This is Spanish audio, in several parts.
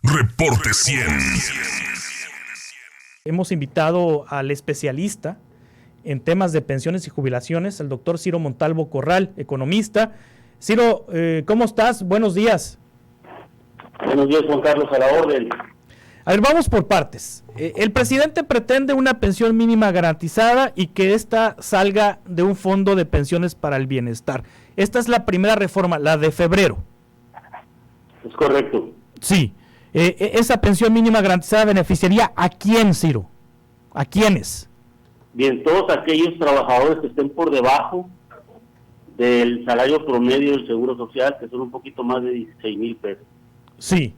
Reporte 100. Hemos invitado al especialista en temas de pensiones y jubilaciones, el doctor Ciro Montalvo Corral, economista. Ciro, ¿cómo estás? Buenos días. Buenos días, Juan Carlos, a la orden. A ver, vamos por partes. El presidente pretende una pensión mínima garantizada y que ésta salga de un fondo de pensiones para el bienestar. Esta es la primera reforma, la de febrero. Es correcto. Sí. ¿Esa pensión mínima garantizada beneficiaría a quién, Ciro? ¿A quiénes? Bien, todos aquellos trabajadores que estén por debajo del salario promedio del Seguro Social, que son un poquito más de 16,000 pesos. Sí.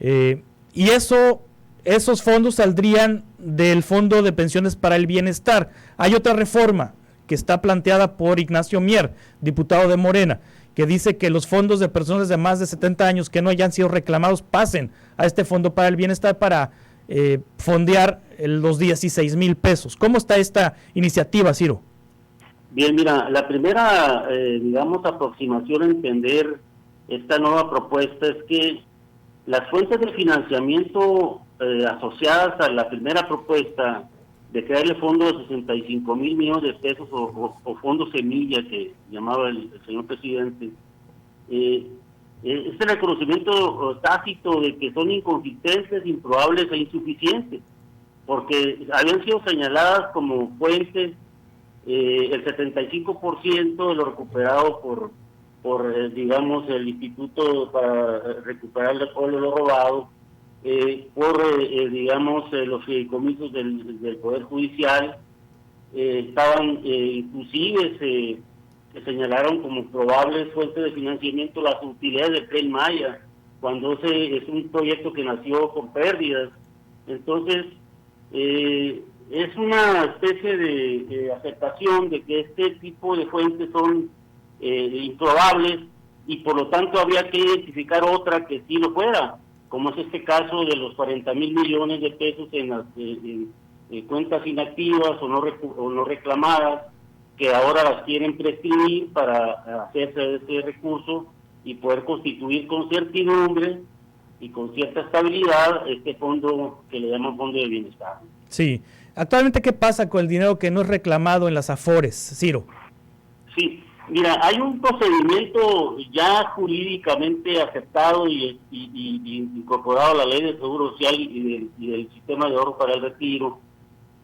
Y esos fondos saldrían del Fondo de Pensiones para el Bienestar. Hay otra reforma que está planteada por Ignacio Mier, diputado de Morena, que dice que los fondos de personas de más de 70 años que no hayan sido reclamados pasen a este Fondo para el Bienestar para fondear los 16,000 pesos. ¿Cómo está esta iniciativa, Ciro? Bien, mira, la primera, aproximación a entender esta nueva propuesta es que las fuentes de financiamiento asociadas a la primera propuesta de crear el fondo de 65,000 millones de pesos o fondo semilla que llamaba el señor presidente, este reconocimiento tácito de que son inconsistentes, improbables e insuficientes, porque habían sido señaladas como fuentes el 75% de lo recuperado por el Instituto para recuperar el pueblo lo robado, los fideicomisos del Poder Judicial, estaban inclusive se señalaron como probables fuentes de financiamiento las utilidades del Tren Maya, cuando es un proyecto que nació con pérdidas. Entonces, es una especie de aceptación de que este tipo de fuentes son improbables y por lo tanto habría que identificar otra que sí lo fuera, como es este caso de los 40,000 millones de pesos en las cuentas inactivas o no reclamadas, que ahora las quieren prescribir para hacerse de ese recurso y poder constituir con certidumbre y con cierta estabilidad este fondo que le llaman Fondo de Bienestar. Sí. Actualmente, ¿qué pasa con el dinero que no es reclamado en las AFORES, Ciro? Sí, mira, hay un procedimiento ya jurídicamente aceptado y incorporado a la Ley del Seguro Social y del Sistema de Ahorro para el Retiro,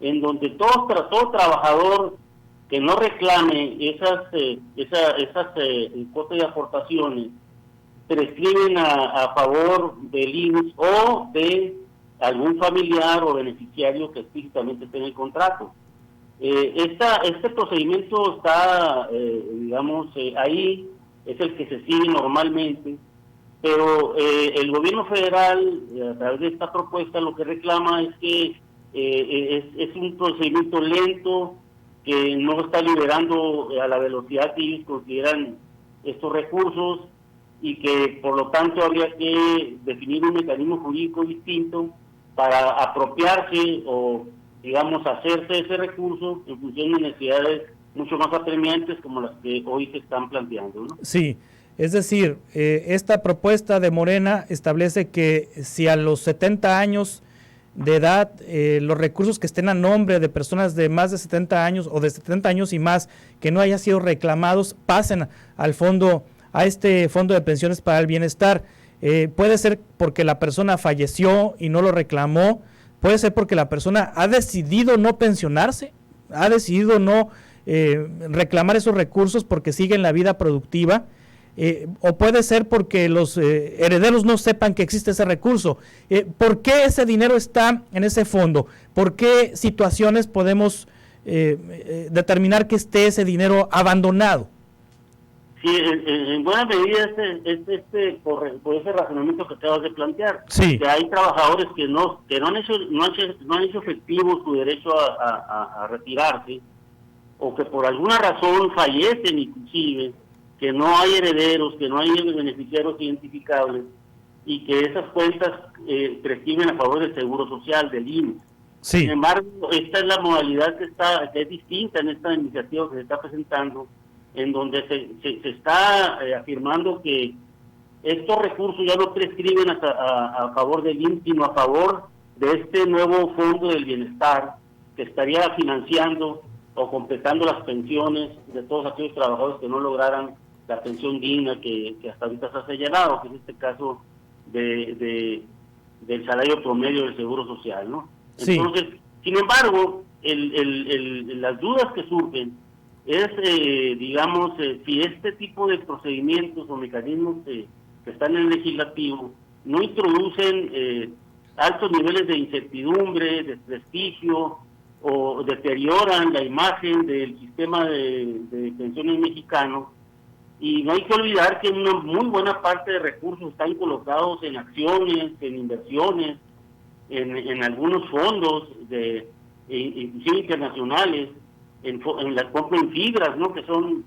en donde todo trabajador que no reclame esas cuotas de aportaciones prescriben a favor del IMSS o de algún familiar o beneficiario que explícitamente esté en el contrato. Este procedimiento está, ahí, es el que se sigue normalmente, pero el gobierno federal, a través de esta propuesta, lo que reclama es que es un procedimiento lento, que no está liberando a la velocidad que ellos consideran estos recursos y que por lo tanto habría que definir un mecanismo jurídico distinto para apropiarse o hacerse ese recurso en función de necesidades mucho más apremiantes como las que hoy se están planteando, ¿no? Sí, es decir, esta propuesta de Morena establece que si a los 70 años de edad los recursos que estén a nombre de personas de más de 70 años o de 70 años y más que no hayan sido reclamados pasen a este fondo de pensiones para el bienestar. Puede ser porque la persona falleció y no lo reclamó, puede ser porque la persona ha decidido no pensionarse, ha decidido no reclamar esos recursos porque sigue en la vida productiva, o puede ser porque los herederos no sepan que existe ese recurso. ¿Por qué ese dinero está en ese fondo? ¿Por qué situaciones podemos determinar que esté ese dinero abandonado? Sí, en buena medida por ese razonamiento que acabas de plantear, sí, que hay trabajadores que no han hecho efectivo su derecho a retirarse, o que por alguna razón fallecen inclusive, que no hay herederos, que no hay beneficiarios identificables, y que esas cuentas prescriben a favor del Seguro Social, del IMSS. Sí. Sin embargo, esta es la modalidad que es distinta en esta iniciativa que se está presentando, en donde se está afirmando que estos recursos ya no prescriben a favor del IMSS, sino a favor de este nuevo Fondo del Bienestar, que estaría financiando o completando las pensiones de todos aquellos trabajadores que no lograran la pensión digna que hasta ahorita se ha señalado, que es este caso del salario promedio del Seguro Social, ¿no? Sí. Entonces, sin embargo, las dudas que surgen es, digamos, si este tipo de procedimientos o mecanismos que están en el legislativo no introducen altos niveles de incertidumbre, de prestigio, o deterioran la imagen del sistema de pensiones mexicano. Y no hay que olvidar que una muy buena parte de recursos están colocados en acciones, en inversiones, en algunos fondos de inclusive internacionales, en la compra en fibras, ¿no? que son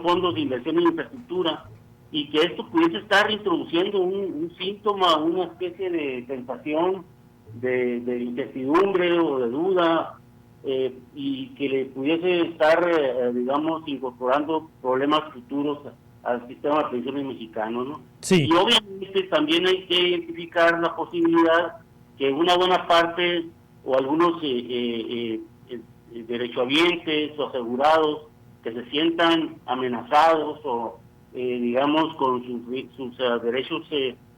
fondos de inversión en infraestructura, y que esto pudiese estar introduciendo un síntoma, una especie de tentación de incertidumbre o de duda, y que le pudiese estar, digamos, incorporando problemas futuros al sistema de pensiones mexicano, ¿no? Sí. Y obviamente también hay que identificar la posibilidad que una buena parte o algunos derechohabientes o asegurados que se sientan amenazados o digamos con sus derechos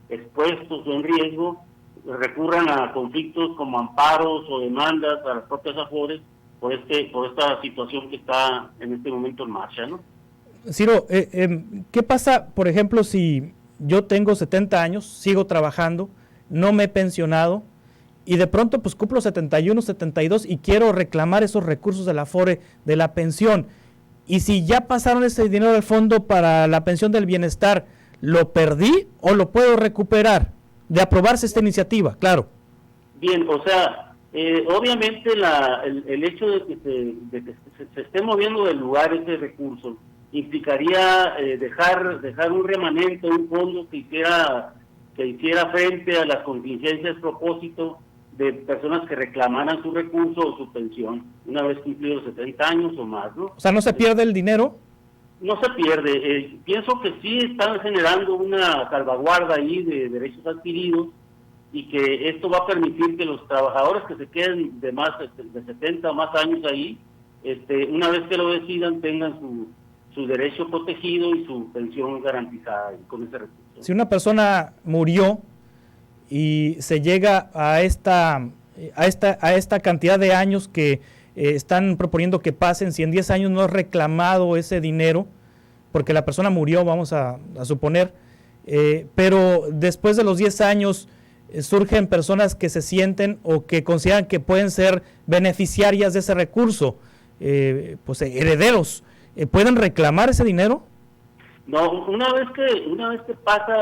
expuestos o en riesgo, recurran a conflictos como amparos o demandas a las propias AFORES por esta situación que está en este momento en marcha, ¿no? Ciro, ¿qué pasa, por ejemplo, si yo tengo 70 años, sigo trabajando, no me he pensionado y de pronto pues cumplo 71, 72 y quiero reclamar esos recursos de la AFORE de la pensión? Y si ya pasaron ese dinero al fondo para la pensión del bienestar, ¿lo perdí o lo puedo recuperar? De aprobarse esta iniciativa, claro. Bien, o sea, obviamente el hecho de que se esté moviendo del lugar ese recurso implicaría dejar un remanente, un fondo que hiciera frente a las contingencias propósito de personas que reclamaran su recurso o su pensión una vez cumplidos 70 años o más, ¿no? O sea, ¿no se pierde el dinero? No se pierde. Pienso que sí están generando una salvaguarda ahí de derechos adquiridos y que esto va a permitir que los trabajadores que se queden de 70 o más años ahí, una vez que lo decidan, tengan su derecho protegido y su pensión garantizada con ese recurso. Si una persona murió y se llega a esta cantidad de años que están proponiendo que pasen, si en 10 años no es reclamado ese dinero, porque la persona murió, vamos a suponer, pero después de los 10 años surgen personas que se sienten o que consideran que pueden ser beneficiarias de ese recurso, pues herederos, ¿pueden reclamar ese dinero? No, una vez que pasa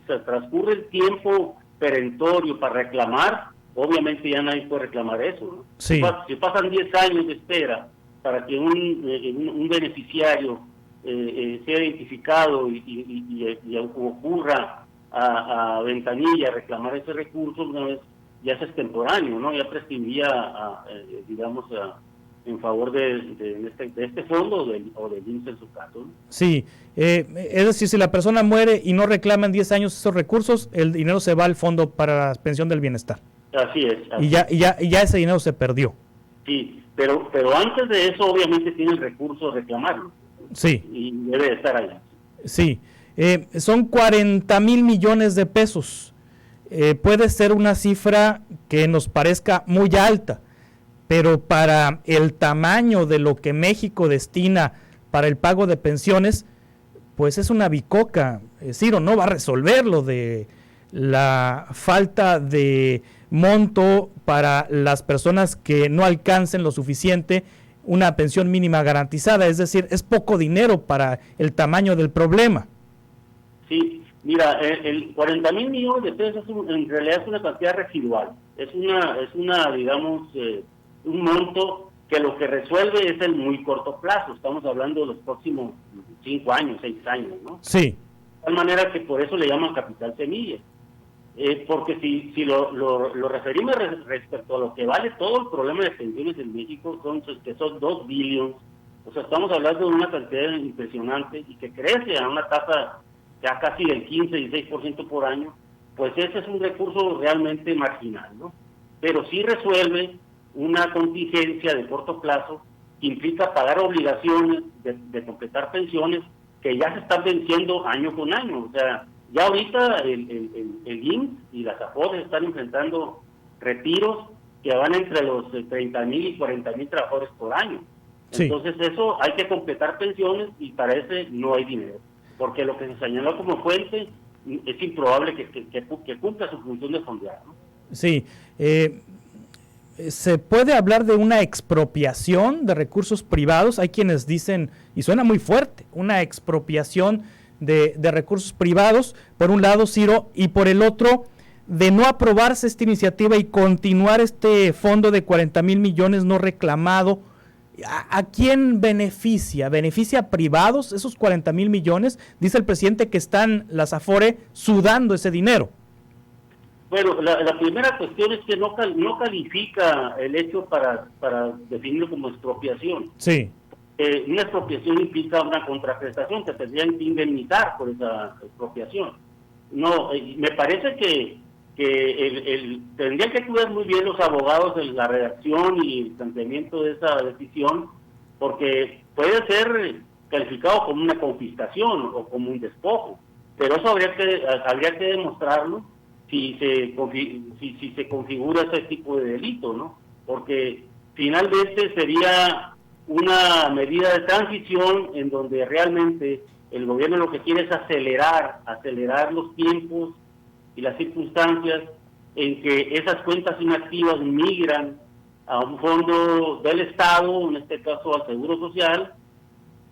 se transcurre el tiempo perentorio para reclamar, obviamente ya nadie puede reclamar eso, ¿no? Sí. Si pasan 10 años de espera para que un beneficiario sea identificado y ocurra a ventanilla reclamar ese recurso, una vez ya es extemporáneo, ¿no? Ya prescribía, digamos, en favor de este fondo o del IMSS en su caso, ¿no? Sí, es decir, si la persona muere y no reclama en 10 años esos recursos, el dinero se va al fondo para la pensión del bienestar. Así es. Y ya ese dinero se perdió. Sí, pero antes de eso obviamente tiene el recurso de reclamarlo. Sí. Y debe estar ahí. Sí, son 40,000 millones de pesos. Puede ser una cifra que nos parezca muy alta, pero para el tamaño de lo que México destina para el pago de pensiones, pues es una bicoca. Ciro, no va a resolver lo de la falta de monto para las personas que no alcancen lo suficiente una pensión mínima garantizada, es decir, es poco dinero para el tamaño del problema. Sí, mira, el 40,000 millones de pesos en realidad es una cantidad residual, es una digamos, un monto que lo que resuelve es el muy corto plazo, estamos hablando de los próximos 5 años, 6 años, ¿no? Sí. De tal manera que por eso le llaman capital semilla. Porque si lo referimos respecto a lo que vale todo el problema de pensiones en México, que son 2 billones, o sea, estamos hablando de una cantidad impresionante y que crece a una tasa ya casi del 15-16% por año, pues ese es un recurso realmente marginal, ¿no? Pero sí resuelve una contingencia de corto plazo que implica pagar obligaciones de completar pensiones que ya se están venciendo año con año. O sea, ya ahorita el IMSS y las AFORES están enfrentando retiros que van entre los 30,000 y 40,000 trabajadores por año. Sí. Entonces eso hay que completar pensiones y para ese no hay dinero, porque lo que se señaló como fuente es improbable que cumpla su función de fondear, ¿no? Sí, ¿se puede hablar de una expropiación de recursos privados? Hay quienes dicen, y suena muy fuerte, una expropiación de recursos privados, por un lado, Ciro, y por el otro, de no aprobarse esta iniciativa y continuar este fondo de 40,000 millones no reclamado. ¿A quién beneficia? ¿Beneficia a privados esos 40,000 millones? Dice el presidente que están las AFORE sudando ese dinero. Bueno, la primera cuestión es que no califica el hecho para definirlo como expropiación. Sí. Una expropiación implica una contraprestación, que tendrían que indemnizar por esa expropiación. No, me parece que tendrían que estudiar muy bien los abogados de la redacción y el planteamiento de esa decisión, porque puede ser calificado como una confiscación o como un despojo, pero eso habría que demostrarlo si se configura ese tipo de delito, ¿no? Porque finalmente sería una medida de transición en donde realmente el gobierno lo que quiere es acelerar los tiempos y las circunstancias en que esas cuentas inactivas migran a un fondo del Estado, en este caso al Seguro Social,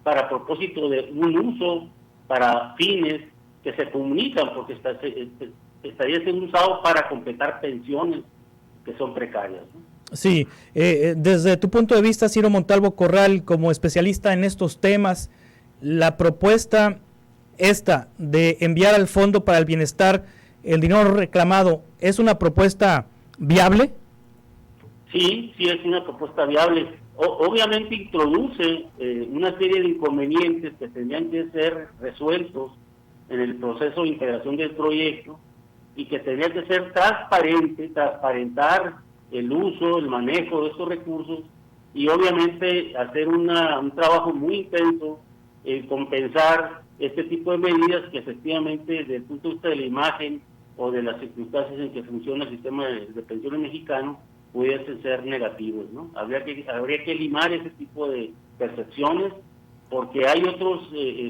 para propósito de un uso para fines que se comunican, porque estaría siendo usado para completar pensiones que son precarias, ¿no? Sí, desde tu punto de vista, Ciro Montalvo Corral, como especialista en estos temas, la propuesta esta de enviar al Fondo para el Bienestar el dinero reclamado, ¿es una propuesta viable? Sí, es una propuesta viable. Obviamente introduce una serie de inconvenientes que tendrían que ser resueltos en el proceso de integración del proyecto y que tendría que ser transparentar el uso, el manejo de estos recursos y obviamente hacer un trabajo muy intenso en compensar este tipo de medidas que efectivamente desde el punto de vista de la imagen o de las circunstancias en que funciona el sistema de pensiones mexicano pudiesen ser negativos, ¿no? Habría que limar ese tipo de percepciones porque hay otros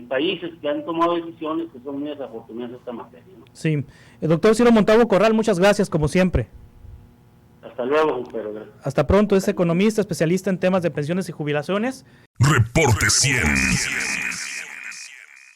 países que han tomado decisiones que son muy desafortunadas en esta materia, ¿no? Sí. El doctor Ciro Montalvo Corral, muchas gracias como siempre. Hasta luego, Pedro. Hasta pronto, es economista, especialista en temas de pensiones y jubilaciones. Reporte 100.